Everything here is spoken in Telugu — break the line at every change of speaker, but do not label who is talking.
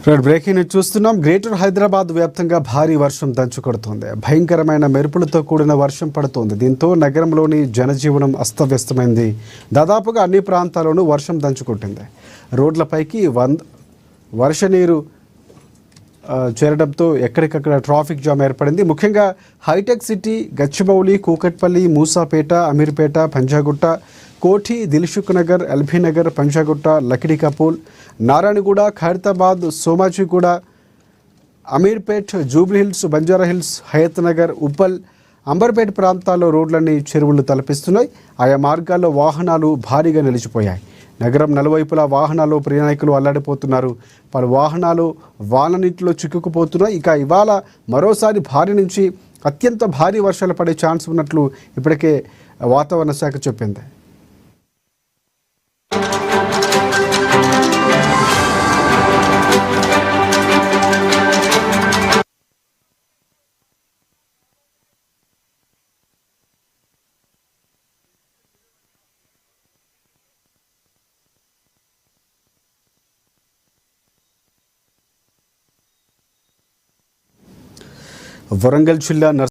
బ్రేకింగ్ న్యూస్ చూస్తున్నాం. గ్రేటర్ హైదరాబాద్ వ్యాప్తంగా భారీ వర్షం దంచుకొడుతోంది. భయంకరమైన మెరుపులతో కూడిన వర్షం పడుతోంది. దీంతో నగరంలోని జనజీవనం అస్తవ్యస్తమైంది. దాదాపుగా అన్ని ప్రాంతాల్లోనూ వర్షం దంచుకొట్టింది. రోడ్లపైకి వర్ష నీరు చేరడంతో ఎక్కడికక్కడ ట్రాఫిక్ జామ్ ఏర్పడింది. ముఖ్యంగా hi-tech city, Gachibowli, Kukatpally, Moosapet, Ameerpet, Panjagutta, Koti, Dilsukh Nagar, LB Nagar, Panjagutta, Lakdikapul, Narayanguda, Khairatabad, Somajiguda, Ameerpet, Jubilee Hills, Banjara Hills, Hayath Nagar, Uppal, Amberpet ప్రాంతాల్లో రోడ్లన్నీ చెరువులు తలపిస్తున్నాయి. ఆయా మార్గాల్లో వాహనాలు భారీగా నిలిచిపోయాయి. నగరం నలువైపులా వాహనాలు ప్రయాణికులు అల్లాడిపోతున్నారు. పలు వాహనాలు వాననీటిలో చిక్కుకుపోతున్నాయి. ఇక ఇవాళ మరోసారి భారీ నుంచి అత్యంత భారీ వర్షాలు పడే ఛాన్స్ ఉన్నట్లు ఇప్పటికే వాతావరణ శాఖ చెప్పింది. వరంగల్ జిల్లా